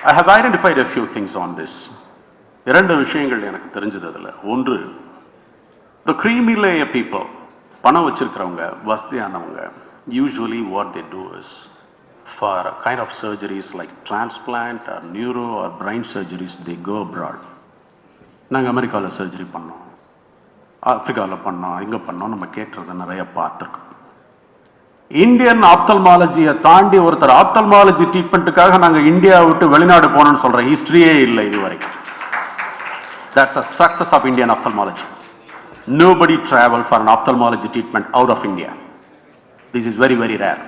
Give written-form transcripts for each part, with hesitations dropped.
I have identified a few things on this. இரண்டு விஷயங்கள் எனக்கு தெரிஞ்சது அதில். ஒன்று, the creamy layer people, பணம் வச்சிருக்கிறவங்க, வசதியானவங்க, usually what they do is for a kind of surgeries like transplant or neuro or brain surgeries, they go abroad. நாங்கள் அமெரிக்காவில் surgery பண்ணோம், ஆப்பிரிக்காவில் பண்ணோம், இங்கே பண்ணோம், நம்ம கேட்டுறதை நிறைய பார்த்துருக்கோம். இந்தியன் ஆப்தல்மாலஜியை தாண்டி ஒருத்தர் ஆப்தல்மாலஜி ட்ரீட்மெண்ட்டுக்காக நாங்கள் இந்தியாவை விட்டு வெளிநாடு போனோம்னு சொல்கிற ஹிஸ்ட்ரியே இல்லை இது வரைக்கும். That's a success of Indian ophthalmology. Nobody traveled for an ophthalmology treatment out of India. This is very, very rare.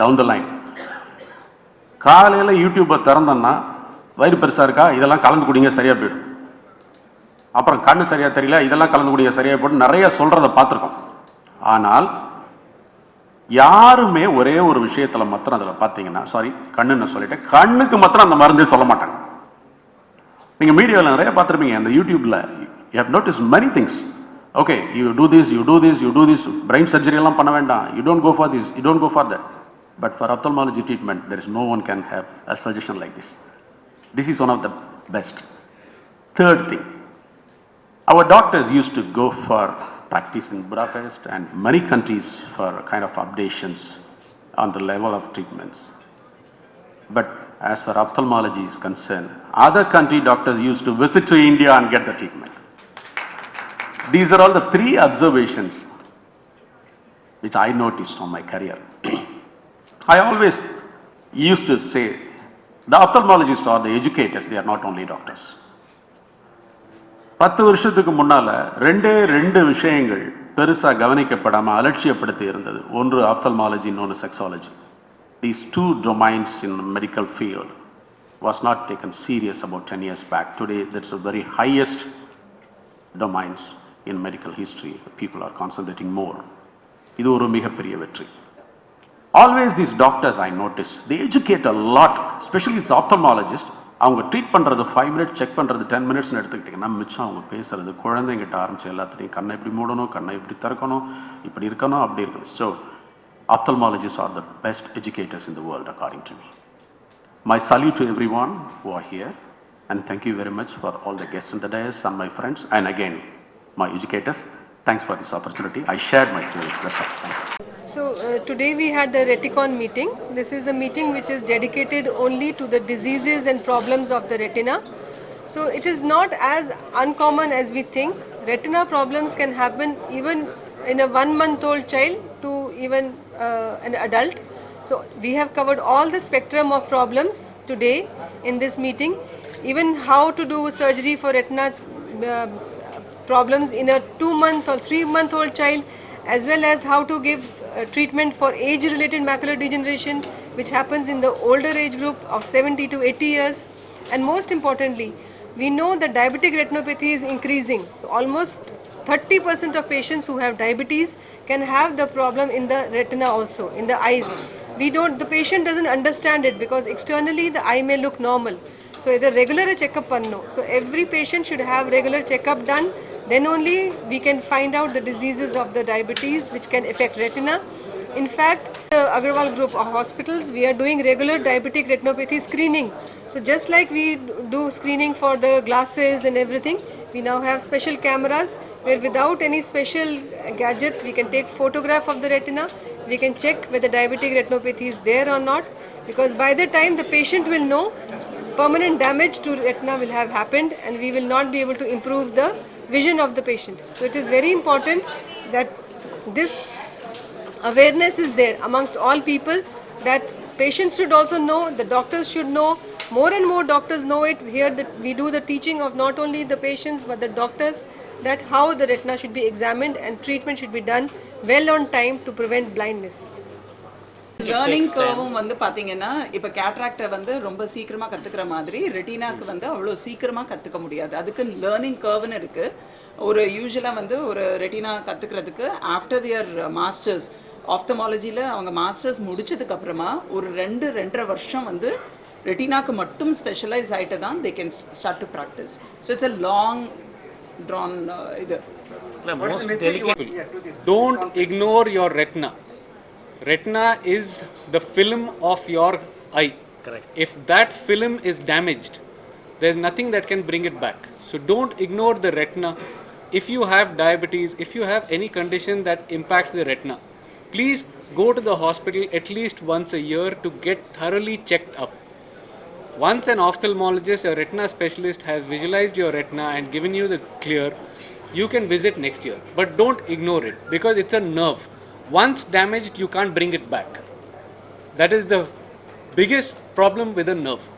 Down the line, காலையில் யூடியூப்பை திறந்தோன்னா வயிறு பெருசாக இருக்கா, இதெல்லாம் கலந்து குடிங்க சரியாக போயிடும். அப்புறம் கண்ணு சரியாக தெரியல, இதெல்லாம் கலந்து குடிங்க சரியாக போய்டும், நிறைய சொல்கிறத பார்த்துருக்கோம். ஆனால் யாருமே ஒரே ஒரு விஷயத்தில் மாத்திரம் அதில் பார்த்தீங்கன்னா, சாரி கண்ணுன்னு சொல்லிட்டேன், கண்ணுக்கு மாத்திரம் அந்த மருந்தே சொல்ல மாட்டாங்க. நீங்கள் மீடியாவில் நிறைய பார்த்துருப்பீங்க, அந்த யூடியூப்பில் you have noticed many things. Okay, you do this, you do this, you do this, brain surgery எல்லாம் பண்ண வேண்டாம், you don't go for this, you don't go for that. But for ophthalmology treatment, there is no one can have a suggestion like this. This is one of the best. Third thing, our doctors used to go for practice in Budapest and many countries for kind of updations on the level of treatments. But as far ophthalmology is concerned, other country doctors used to visit to India and get the treatment. These are all the three observations which I noticed on my career. I always used to say, the ophthalmologists are the educators, they are not only doctors. 10 வருஷத்துக்கு முன்னால் ரெண்டு விஷயங்கள் பெருசாக கவனிக்கப்படாமல் அலட்சியப்படுத்தி இருந்தது. ஒன்று ophthalmology, இன்னொன்று sexology. These two domains in the medical field was not taken serious about 10 years back. Today, that's the very highest domains in medical history. People are concentrating more. இது ஒரு மிகப்பெரிய வெற்றி. Always these doctors, I notice, they educate a lot, especially it's ophthalmologists. அவங்க treat பண்ணுறது 5 minutes, check பண்ணுறது 10 minutes எடுத்துக்கிட்டிங்கன்னா மிச்சம் அவங்க பேசுறது குழந்தைங்கிட்ட ஆரம்பிச்சு எல்லாத்துலேயும் கண்ணை இப்படி மூடணும், கண்ணை இப்படி திறக்கணும், இப்படி இருக்கணும், அப்படி இருக்கணும். So ophthalmologists are the best educators in the world according to me. My salute to everyone who are here, and thank you very much for all the guests in the dais and my friends, and again my educators. Thanks for this opportunity. I shared my experience. That's all. Thank you. So today we had the Reticon meeting. This is a meeting which is dedicated only to the diseases and problems of the retina. So it is not as uncommon as we think. Retina problems can happen even in a 1-month-old child to even an adult. So we have covered all the spectrum of problems today in this meeting. Even how to do surgery for retina problems in a 2-month or 3-month-old child, as well as how to give treatment for age-related macular degeneration, which happens in the older age group of 70 to 80 years. And most importantly, we know that diabetic retinopathy is increasing. So almost 30% of patients who have diabetes can have the problem in the retina also, in the eyes. The patient doesn't understand it because externally the eye may look normal. So either regular checkup panno. So every patient should have regular checkup done. Then only we can find out the diseases of the diabetes which can affect retina. In fact, the Agarwal group of hospitals, we are doing regular diabetic retinopathy screening. So just like we do screening for the glasses and everything, we now have special cameras where without any special gadgets, we can take photograph of the retina. We can check whether diabetic retinopathy is there or not. Because by the time the patient will know, permanent damage to retina will have happened and we will not be able to improve the vision of the patient. So it is very important that this awareness is there amongst all people, that patients should also know, the doctors should know, more and more doctors know it. Here that we do the teaching of not only the patients but the doctors, that how the retina should be examined and treatment should be done well on time to prevent blindness. Learning கர்வும் வந்து பார்த்தீங்கன்னா இப்போ கேட்ராக்டை வந்து ரொம்ப சீக்கிரமாக கற்றுக்கிற மாதிரி ரெட்டினாக்கு வந்து அவ்வளோ சீக்கிரமாக கற்றுக்க முடியாது. அதுக்கு லேர்னிங் கர்வ்னு இருக்குது. ஒரு யூஸ்வலாக வந்து ஒரு ரெட்டினா கற்றுக்கிறதுக்கு ஆஃப்டர் தியர் மாஸ்டர்ஸ் ஆப்தமாலஜியில் அவங்க மாஸ்டர்ஸ் முடிச்சதுக்கப்புறமா ஒரு 2-2.5 வருஷம் வந்து ரெட்டினாக்கு மட்டும் ஸ்பெஷலைஸ் ஆகிட்டு தான் they can start to practise. So it's a long drawn இது. Don't ignore your retina. Retina is the film of your eye. Correct. If that film is damaged, there's nothing that can bring it back. So don't ignore the retina. If you have diabetes, if you have any condition that impacts the retina, please go to the hospital at least once a year to get thoroughly checked up. Once an ophthalmologist or retina specialist has visualized your retina and given you the clear, you can visit next year. But don't ignore it because it's a nerve. Once damaged, you can't bring it back. That is the biggest problem with a nerve.